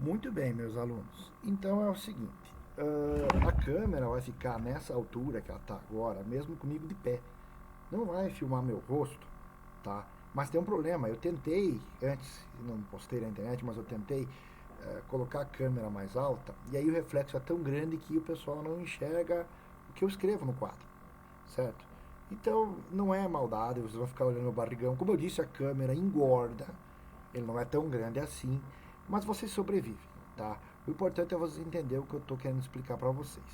Muito bem, meus alunos. Então é o seguinte, a câmera vai ficar nessa altura que ela está agora, mesmo comigo de pé. Não vai filmar meu rosto, tá? Mas tem um problema, eu tentei, antes, não postei na internet, mas eu tentei colocar a câmera mais alta, e aí o reflexo é tão grande que o pessoal não enxerga o que eu escrevo no quadro, certo? Então, não é maldade, vocês vão ficar olhando o barrigão. Como eu disse, a câmera engorda, ele não é tão grande assim, mas vocês sobrevivem, tá? O importante é vocês entenderem o que eu estou querendo explicar para vocês.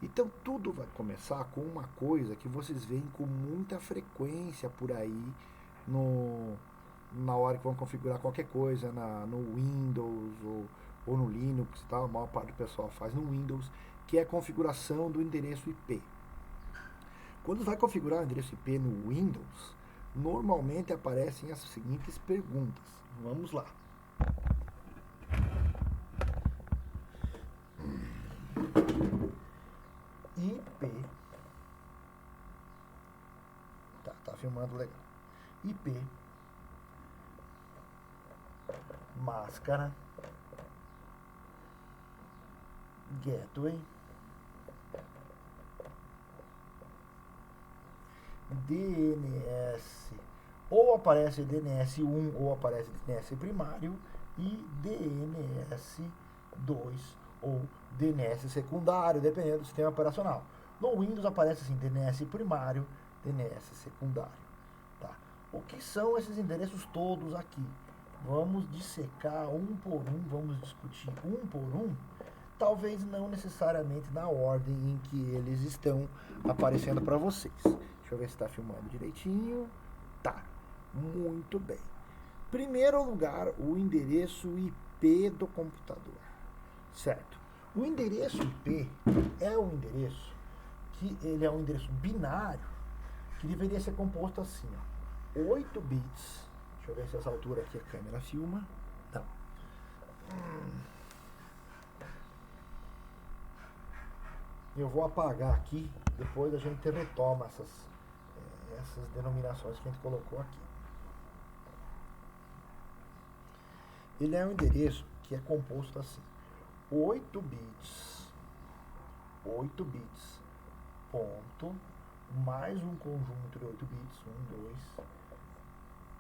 Então, tudo vai começar com uma coisa que vocês veem com muita frequência por aí no, na hora que vão configurar qualquer coisa no Windows ou no Linux, tá? A maior parte do pessoal faz no Windows, que é a configuração do endereço IP. Quando vai configurar o endereço IP no Windows, normalmente aparecem as seguintes perguntas. Vamos lá. IP. Tá filmando legal. IP. Máscara. Gateway. DNS. Ou aparece DNS1 ou aparece DNS primário e DNS2 ou DNS secundário, dependendo do sistema operacional. No Windows aparece assim DNS primário, DNS secundário. Tá? O que são esses endereços todos aqui? Vamos dissecar um por um, vamos discutir um por um, talvez não necessariamente na ordem em que eles estão aparecendo para vocês. Deixa eu ver se está filmando direitinho. Tá, muito bem. Primeiro lugar, o endereço IP do computador, certo? O endereço IP é um endereço que ele é um endereço binário que deveria ser composto assim, ó, 8 bits. Deixa eu ver se essa altura aqui a câmera filma. Não. Eu vou apagar aqui, depois a gente retoma essas denominações que a gente colocou aqui. Ele é um endereço que é composto assim, 8 bits, ponto, mais um conjunto de 8 bits, 1, 2,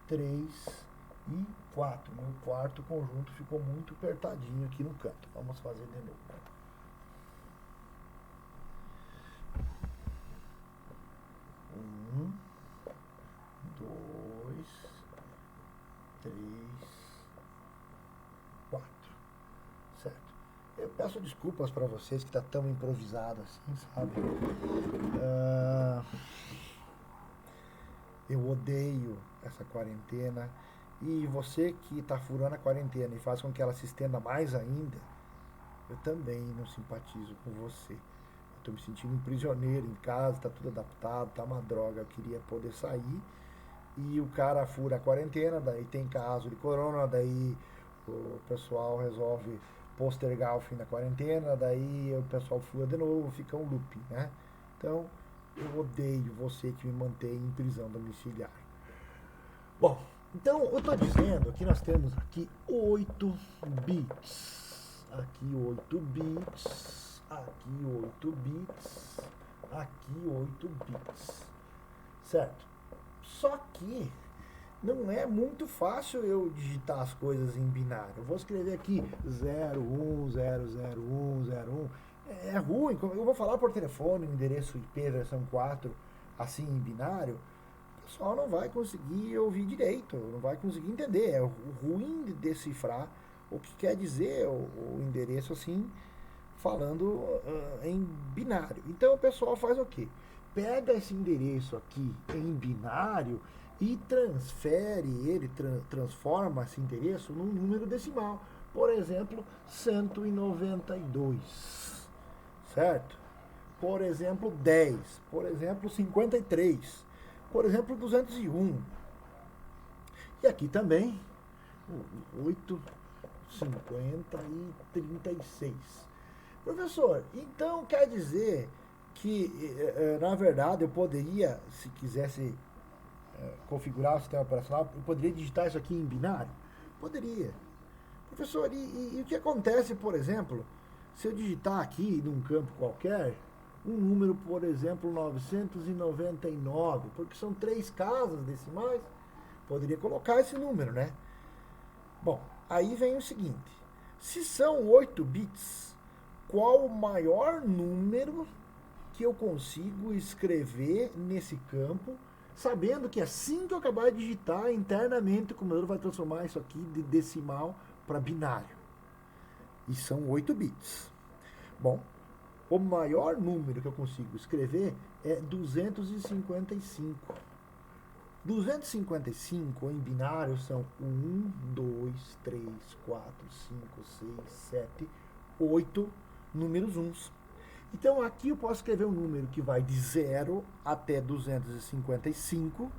3 e 4. Meu quarto conjunto ficou muito apertadinho aqui no canto. Vamos fazer de novo. 1, 2, 3, 4. Certo? Eu peço desculpas para vocês que está tão improvisado assim, sabe? Eu odeio essa quarentena. E você que está furando a quarentena e faz com que ela se estenda mais ainda, eu também não simpatizo com você. Eu estou me sentindo um prisioneiro em casa, está tudo adaptado, tá uma droga. Eu queria poder sair e o cara fura a quarentena, daí tem caso de corona, daí o pessoal resolve postergar o fim da quarentena, daí o pessoal fura de novo, fica um loop, né? Então, eu odeio você que me mantém em prisão domiciliar. Bom, então eu estou dizendo que nós temos aqui 8 bits, aqui 8 bits, aqui 8 bits, aqui 8 bits, certo? Só que não é muito fácil eu digitar as coisas em binário. Eu vou escrever aqui 0100101. É ruim. Eu vou falar por telefone, endereço IP versão 4, assim em binário. O pessoal não vai conseguir ouvir direito, não vai conseguir entender. É ruim de decifrar o que quer dizer o endereço assim, falando em binário. Então o pessoal faz o quê? Pega esse endereço aqui em binário e transfere ele, transforma esse endereço num número decimal. Por exemplo, 192, certo? Por exemplo, 10. Por exemplo, 53. Por exemplo, 201. E aqui também, 8, 50 e 36. Professor, então quer dizer que, na verdade, eu poderia, se quisesse configurar o sistema operacional, eu poderia digitar isso aqui em binário? Poderia. Professor, e o que acontece, por exemplo, se eu digitar aqui num campo qualquer, um número, por exemplo, 999, porque são 3 casas decimais, poderia colocar esse número, né? Bom, aí vem o seguinte, se são 8 bits, qual o maior número que eu consigo escrever nesse campo, sabendo que assim que eu acabar de digitar, internamente o computador vai transformar isso aqui de decimal para binário. E são 8 bits. Bom, o maior número que eu consigo escrever é 255. 255 em binário são 1, 2, 3, 4, 5, 6, 7, 8 números uns. Então aqui eu posso escrever um número que vai de 0 até 255.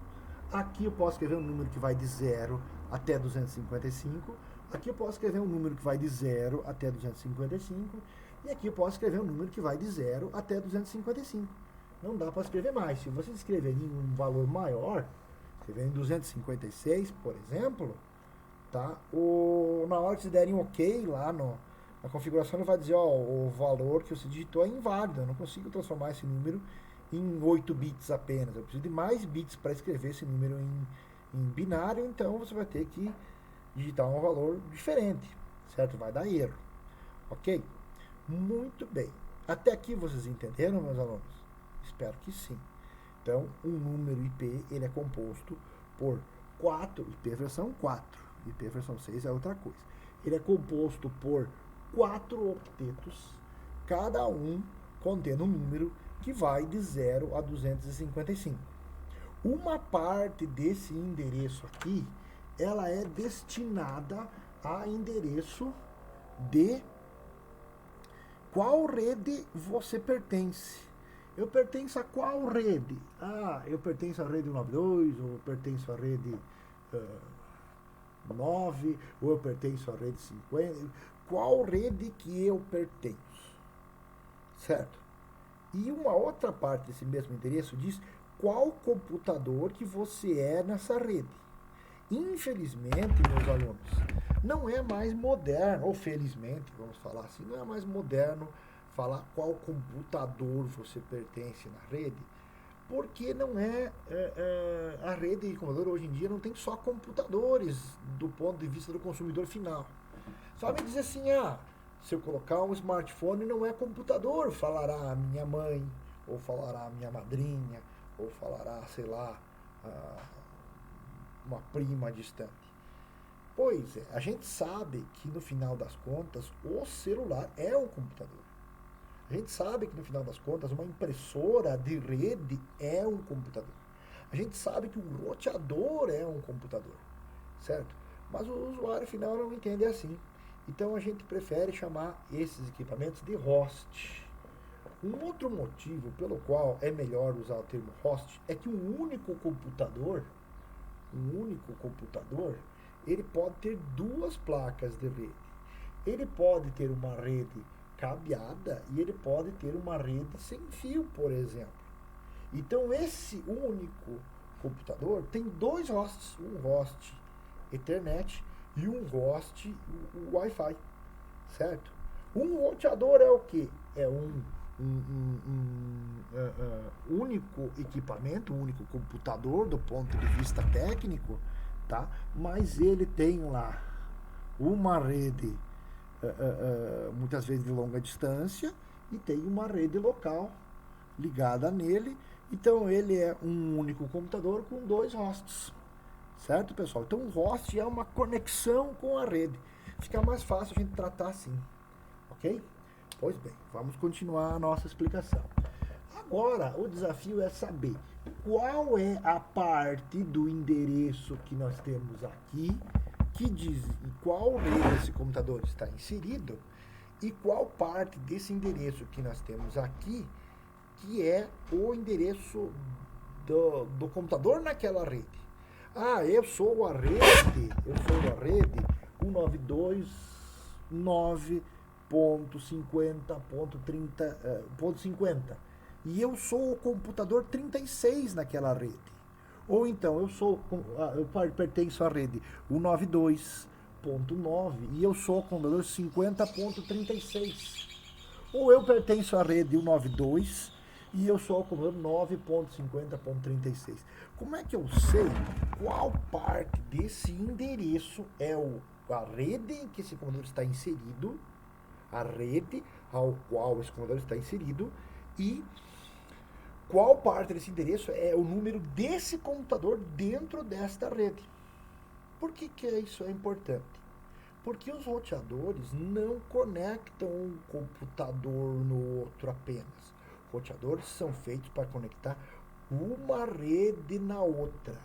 Aqui eu posso escrever um número que vai de 0 até 255. Aqui eu posso escrever um número que vai de 0 até 255. E aqui eu posso escrever um número que vai de 0 até 255. Não dá para escrever mais. Se vocês escreverem um valor maior, escreverem 256, por exemplo, tá? Na hora que vocês derem OK lá na configuração, ele vai dizer, ó, o valor que você digitou é inválido. Eu não consigo transformar esse número em 8 bits apenas. Eu preciso de mais bits para escrever esse número em binário, então você vai ter que digitar um valor diferente, certo? Vai dar erro, ok? Muito bem. Até aqui vocês entenderam, meus alunos? Espero que sim. Então, um número IP, ele é composto por 4, IP versão 4, IP versão 6 é outra coisa. Ele é composto por 4 octetos, cada um contendo um número que vai de 0 a 255. Uma parte desse endereço aqui, ela é destinada a endereço de qual rede você pertence. Eu pertenço a qual rede? Ah, eu pertenço à rede 192, ou eu pertenço à rede 9, ou eu pertenço à rede 50. Qual rede que eu pertenço? Certo? E uma outra parte desse mesmo endereço diz qual computador que você é nessa rede. Infelizmente, meus alunos, não é mais moderno, ou felizmente, vamos falar assim, não é mais moderno falar qual computador você pertence na rede, porque não a rede de computador hoje em dia não tem só computadores do ponto de vista do consumidor final. Sabe dizer assim, se eu colocar um smartphone não é computador, falará a minha mãe, ou falará a minha madrinha, ou falará, sei lá, uma prima distante. Pois é, a gente sabe que no final das contas o celular é um computador. A gente sabe que no final das contas uma impressora de rede é um computador. A gente sabe que um roteador é um computador, certo? Mas o usuário final não entende assim. Então a gente prefere chamar esses equipamentos de host. Um outro motivo pelo qual é melhor usar o termo host é que um único computador, ele pode ter 2 placas de rede. Ele pode ter uma rede cabeada e ele pode ter uma rede sem fio, por exemplo. Então esse único computador tem 2 hosts, um host Ethernet e um host Wi-Fi, certo? Um roteador é o quê? É um único equipamento, um único computador do ponto de vista técnico, tá? Mas ele tem lá uma rede muitas vezes de longa distância e tem uma rede local ligada nele. Então ele é um único computador com 2 hosts, certo, pessoal? Então o host é uma conexão com a rede. Fica mais fácil a gente tratar assim, ok? Pois bem, vamos continuar a nossa explicação. Agora, o desafio é saber qual é a parte do endereço que nós temos aqui, que diz em qual rede esse computador está inserido, e qual parte desse endereço que nós temos aqui, que é o endereço do computador naquela rede. Eu sou a rede 192.9.50.30.50 e eu sou o computador 36 naquela rede. Ou então eu pertenço à rede 192, 192.9 e eu sou o computador 50.36. Ou eu pertenço à rede 192 e eu sou o computador 9.50.36. Como é que eu sei qual parte desse endereço é a rede em que esse computador está inserido, a rede ao qual esse computador está inserido, e qual parte desse endereço é o número desse computador dentro desta rede? Por que isso é importante? Porque os roteadores não conectam um computador no outro apenas. Roteadores são feitos para conectar uma rede na outra.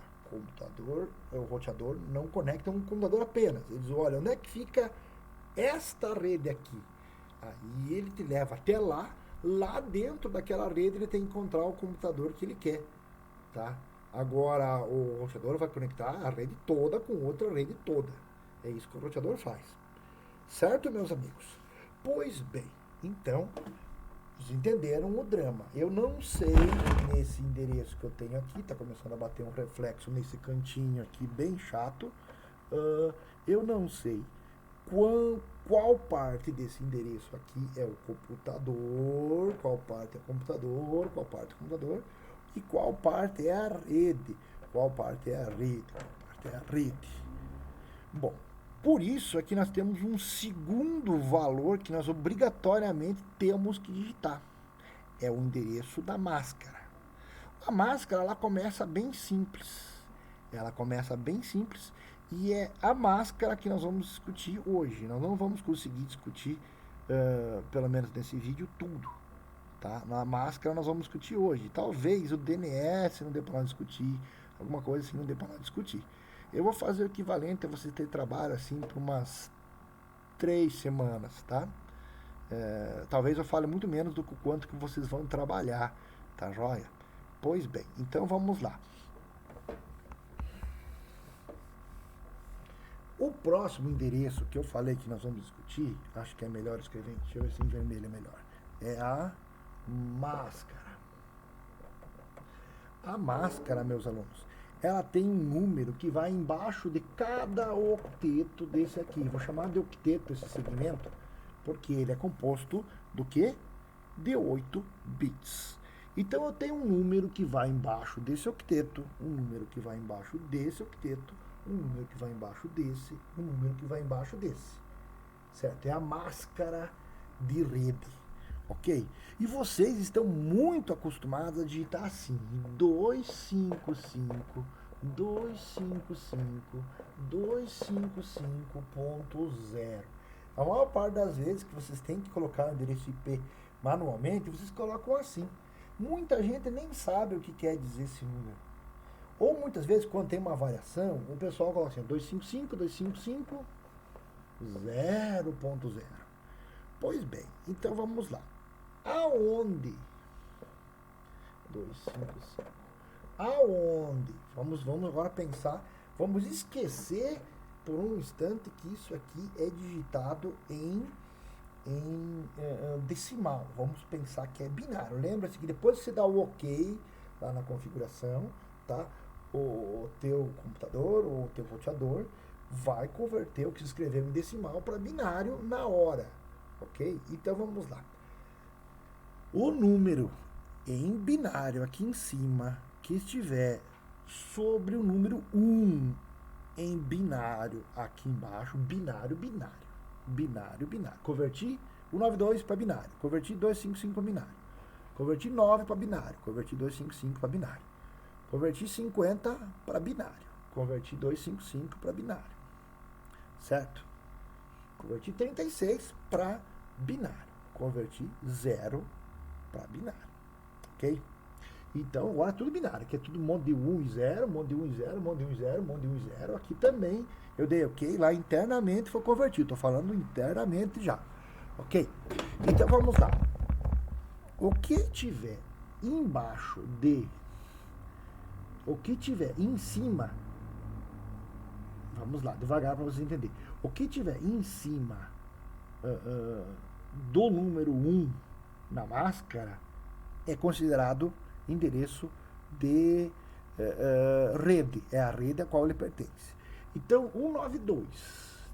O roteador não conecta um computador apenas. Eles olham onde é que fica esta rede aqui. Aí ele te leva até lá. Lá dentro daquela rede ele tem que encontrar o computador que ele quer, tá? Agora o roteador vai conectar a rede toda com outra rede toda. É isso que o roteador faz. Certo, meus amigos? Pois bem, então, vocês entenderam o drama. Eu não sei nesse endereço que eu tenho aqui, tá começando a bater um reflexo nesse cantinho aqui bem chato. Eu não sei qual parte desse endereço aqui é o computador, qual parte é o computador, qual parte é o computador, e qual parte é a rede, qual parte é a rede, qual parte é a rede. Bom, por isso é que nós temos um segundo valor que nós obrigatoriamente temos que digitar. É o endereço da máscara. A máscara, ela começa bem simples. E é a máscara que nós vamos discutir hoje. Nós não vamos conseguir discutir, pelo menos nesse vídeo, tudo. Tá? Na máscara nós vamos discutir hoje. Talvez o DNS não dê para nós discutir, alguma coisa assim não dê para nós discutir. Eu vou fazer o equivalente a você ter trabalho assim por umas 3 semanas, tá? Talvez eu fale muito menos do que quanto que vocês vão trabalhar, tá joia? Pois bem, então vamos lá. O próximo endereço que eu falei que nós vamos discutir, acho que é melhor escrever, deixa eu ver se em vermelho é melhor, é a máscara. A máscara, meus alunos, ela tem um número que vai embaixo de cada octeto desse aqui. Vou chamar de octeto esse segmento, porque ele é composto do quê? De 8 bits. Então eu tenho um número que vai embaixo desse octeto, um número que vai embaixo desse octeto, um número que vai embaixo desse, um número que vai embaixo desse. Certo? É a máscara de rede. Ok? E vocês estão muito acostumados a digitar assim, 255, 255, 255.0. A maior parte das vezes que vocês têm que colocar o endereço IP manualmente, vocês colocam assim. Muita gente nem sabe o que quer dizer esse número. Ou muitas vezes, quando tem uma variação, o pessoal coloca assim, 255, 255, 0.0. Pois bem, então vamos lá. Aonde? 255. Aonde? Vamos agora pensar, vamos esquecer por um instante que isso aqui é digitado em decimal. Vamos pensar que é binário. Lembra-se que depois que você dá o OK lá na configuração, tá? O teu computador ou o teu roteador vai converter o que se escreveu em decimal para binário na hora. Ok? Então vamos lá. O número em binário aqui em cima que estiver sobre o número 1 em binário aqui embaixo, binário. Converti 192 para binário, converti 255 para binário, converti 9 para binário, converti 255 para binário, converti 50 para binário, converti 255 para binário, certo? Converti 36 para binário, converti 0 para binário, ok? Então, agora é tudo binário, que é tudo um monte de 1 e 0, um monte de 1 e 0, um monte de 1 e 0, um monte de 1 e 0. Aqui também eu dei ok, lá internamente foi convertido. Estou falando internamente já, ok? Então, vamos lá. O que tiver embaixo de... O que tiver em cima... Vamos lá, devagar para você entender. O que tiver em cima do número 1 na máscara é considerado endereço de rede, é a rede a qual ele pertence. Então, 192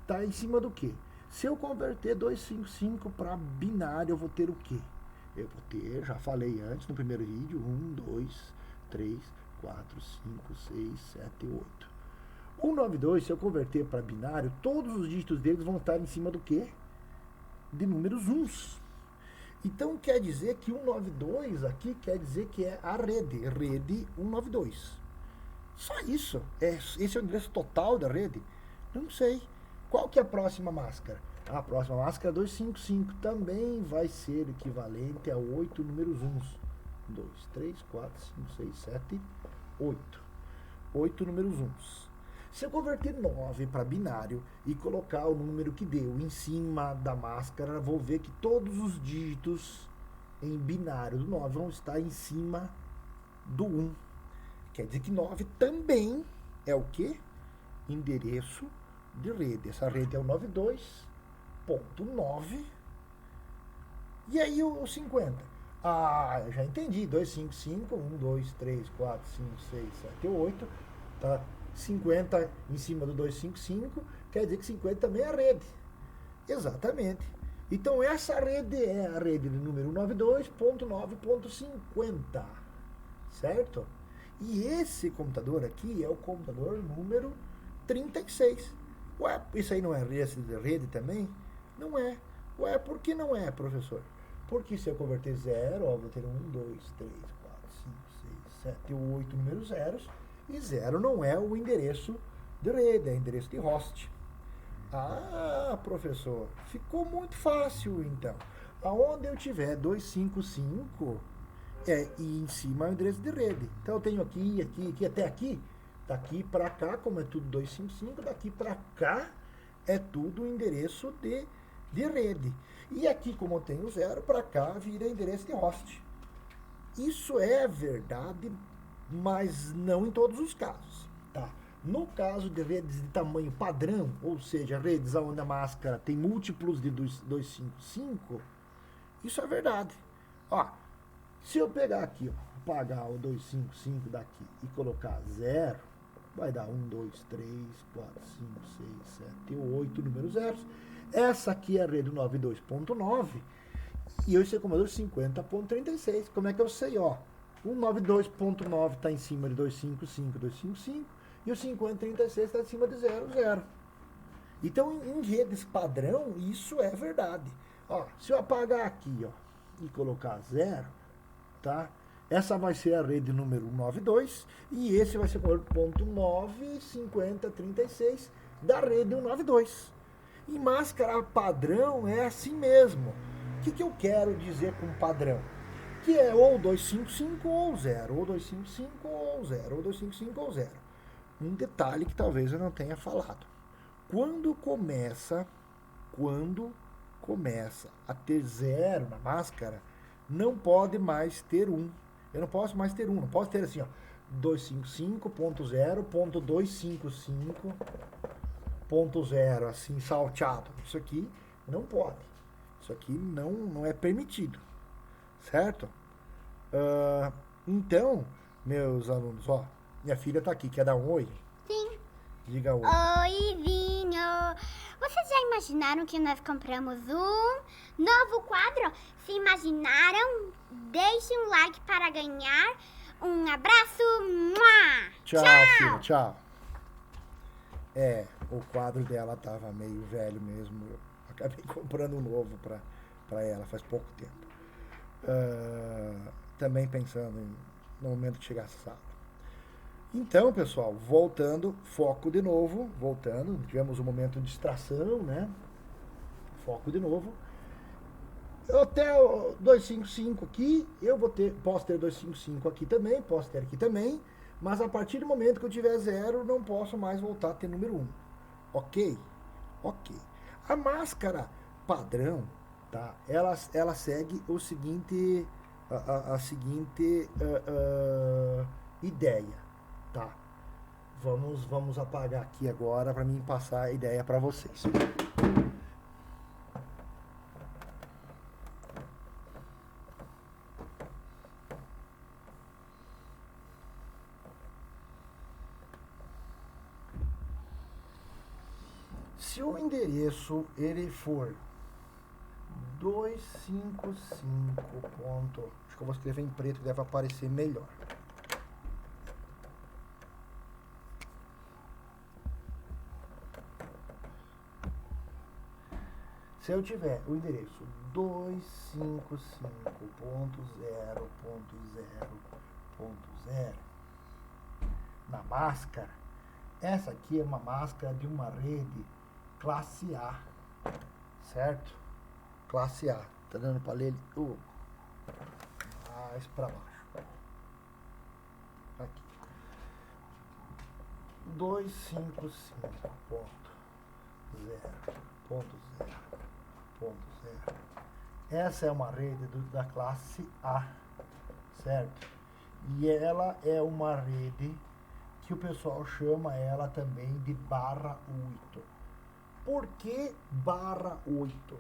está em cima do quê? Se eu converter 255 para binário, eu vou ter o quê? Eu vou ter, já falei antes no primeiro vídeo, 1, 2, 3, 4, 5, 6, 7, 8. O 192, se eu converter para binário, todos os dígitos deles vão estar em cima do quê? De números uns. Então quer dizer que 192 aqui quer dizer que é a rede 192. Só isso. Esse é o endereço total da rede? Não sei. Qual que é a próxima máscara? A próxima máscara 255 também vai ser equivalente a 8 números uns. 2, 3, 4, 5, 6, 7, 8. 8 números uns. Se eu converter 9 para binário e colocar o número que deu em cima da máscara, vou ver que todos os dígitos em binário do 9 vão estar em cima do 1. Quer dizer que 9 também é o quê? Endereço de rede. Essa rede é o 92.9. E aí o 50? Ah, eu já entendi. 255, 1, 2, 3, 4, 5, 6, 7, 8. Tá? 50 em cima do 255, quer dizer que 50 também é a rede. Exatamente. Então essa rede é a rede de número 92.9.50. Certo? E esse computador aqui é o computador número 36. Ué, isso aí não é rede também? Não é. Ué, por que não é, professor? Porque se eu converter 0, ó, vou ter 1, 2, 3, 4, 5, 6, 7, 8 números zeros. E 0 não é o endereço de rede, é o endereço de host. Ah, professor, ficou muito fácil então. Aonde eu tiver 255, e em cima é o endereço de rede. Então eu tenho aqui, até aqui. Daqui para cá, como é tudo 255, daqui para cá é tudo endereço de rede. E aqui, como eu tenho 0, para cá vira endereço de host. Isso é verdade, mas não em todos os casos. Tá? No caso de redes de tamanho padrão, ou seja, redes onde a máscara tem múltiplos de 255, isso é verdade. Ó, se eu pegar aqui, ó, apagar o 255 daqui e colocar 0, vai dar 1, 2, 3, 4, 5, 6, 7, 8 números zeros. Essa aqui é a rede 92.9 e esse é o computador 50.36. Como é que eu sei? Ó, o 92.9 está em cima de 255, 255 e o 5036 está em cima de 00. Então, em redes padrão, isso é verdade. Ó, se eu apagar aqui, ó, e colocar 0, tá? Essa vai ser a rede número 192 e esse vai ser o ponto 95036 da rede 192. E máscara padrão é assim mesmo. O que eu quero dizer com padrão? Que é ou 255 ou 0, ou 255 ou 0, ou 255 ou 0. Um detalhe que talvez eu não tenha falado. Quando começa a ter 0 na máscara, não pode mais ter 1. Eu não posso mais ter 1, não posso ter assim, ó, 255.0.255.0, assim, salteado. Isso aqui não pode. Isso aqui não é permitido. Certo? Então, meus alunos, ó, minha filha tá aqui, quer dar um oi? Sim. Diga oi. Oi, Vinho. Vocês já imaginaram que nós compramos um novo quadro? Se imaginaram? Deixem um like para ganhar. Um abraço. Mua! Tchau, filha, tchau. O quadro dela tava meio velho mesmo. Eu acabei comprando um novo pra ela faz pouco tempo. Também pensando no momento que chegasse a sala. Então, pessoal, voltando, foco de novo, voltando, tivemos um momento de distração, né? Foco de novo. Até o 255 aqui, posso ter 255 aqui também, posso ter aqui também, mas a partir do momento que eu tiver 0, não posso mais voltar a ter número 1. Ok? Ok. A máscara padrão, tá? Ela segue o seguinte, a seguinte ideia. Tá, vamos apagar aqui agora para mim passar a ideia para vocês. Se Se o endereço ele for 255 ponto, acho que eu vou escrever em preto que deve aparecer melhor. Se eu tiver o endereço 255.0.0.0 na máscara, essa aqui é uma máscara de uma rede classe A, certo? Classe A. Tá dando para ler? Mais para baixo. Aqui. 255.0.0.0. Essa é uma rede da classe A, certo? E ela é uma rede que o pessoal chama ela também de barra 8. Por que barra 8?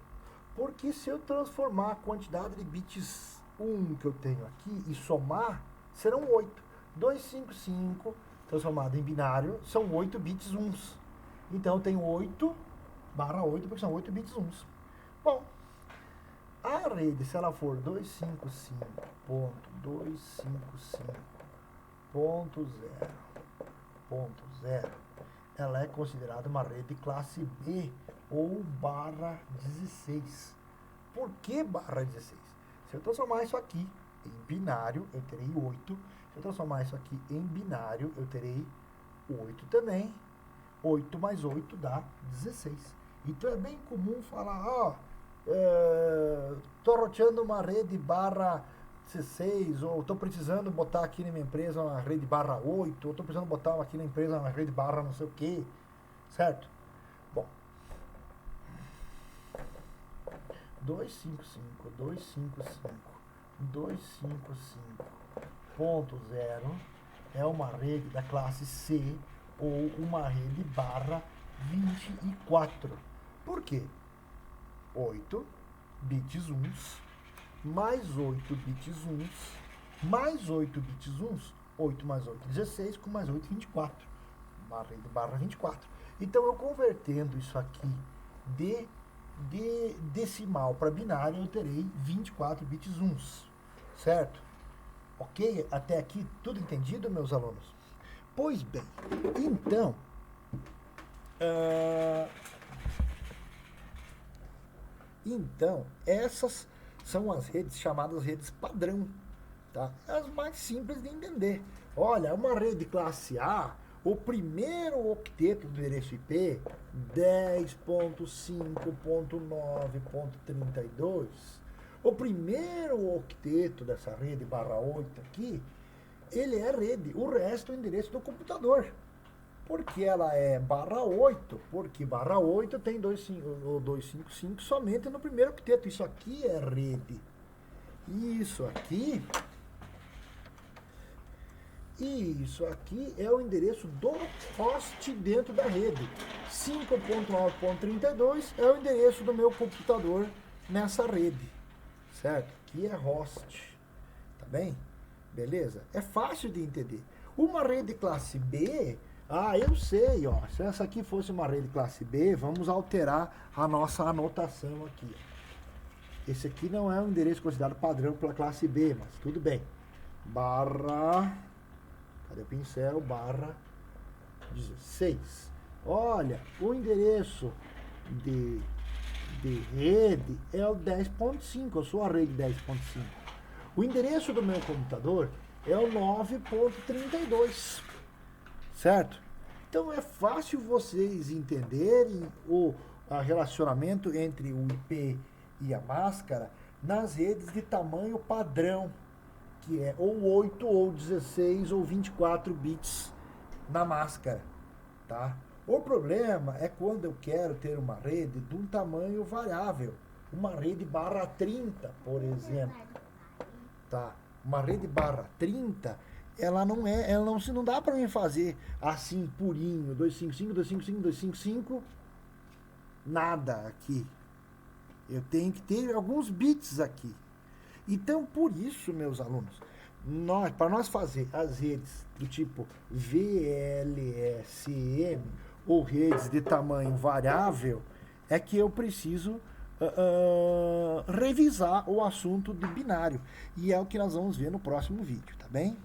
Porque se eu transformar a quantidade de bits 1 que eu tenho aqui e somar, serão 8. 255 transformado em binário são 8 bits 1. Então eu tenho 8 barra 8 porque são 8 bits 1. Bom, a rede, se ela for 255.255.0.0, ela é considerada uma rede classe B ou barra 16. Por que barra 16? Se eu transformar isso aqui em binário, eu terei 8. Se eu transformar isso aqui em binário, eu terei 8 também. 8 mais 8 dá 16. Então é bem comum falar, estou roteando uma rede barra 16, ou estou precisando botar aqui na minha empresa uma rede barra 8, ou estou precisando botar aqui na empresa uma rede barra não sei o que, certo? Bom, 255.0 é uma rede da classe C ou uma rede barra 24. Por quê? 8 bits 1 mais 8 bits 1 mais 8 bits 1, 8 mais 8, 16, com mais 8, 24. Uma rede barra 24. Então, eu convertendo isso aqui de decimal para binário, eu terei 24 bits 1, certo? Ok? Até aqui, tudo entendido, meus alunos? Pois bem, então, essas são as redes chamadas redes padrão, tá? As mais simples de entender. Olha, uma rede classe A, o primeiro octeto do endereço IP, 10.5.9.32, o primeiro octeto dessa rede barra 8 aqui, ele é rede, o resto é o endereço do computador. Por que ela é barra 8? Porque barra 8 tem 255 somente no primeiro octeto. Isso aqui é rede. Isso aqui é o endereço do host dentro da rede. 5.9.32 é o endereço do meu computador nessa rede. Certo? Aqui é host. Tá bem? Beleza? É fácil de entender. Uma rede classe B... eu sei, ó. Se essa aqui fosse uma rede classe B, vamos alterar a nossa anotação aqui. Esse aqui não é um endereço considerado padrão para classe B, mas tudo bem. Barra, cadê o pincel? Barra 16. Olha, o endereço de rede é o 10.5, eu sou a rede 10.5. O endereço do meu computador é o 9.32. Certo? Então é fácil vocês entenderem o relacionamento entre o IP e a máscara nas redes de tamanho padrão, que é ou 8, ou 16, ou 24 bits na máscara. Tá? O problema é quando eu quero ter uma rede de um tamanho variável, uma rede barra 30, por exemplo. Tá? Uma rede barra 30, não dá para mim fazer assim purinho, 255, 255, 255, nada aqui. Eu tenho que ter alguns bits aqui. Então, por isso, meus alunos, para nós fazer as redes do tipo VLSM, ou redes de tamanho variável, é que eu preciso revisar o assunto de binário. E é o que nós vamos ver no próximo vídeo, tá bem?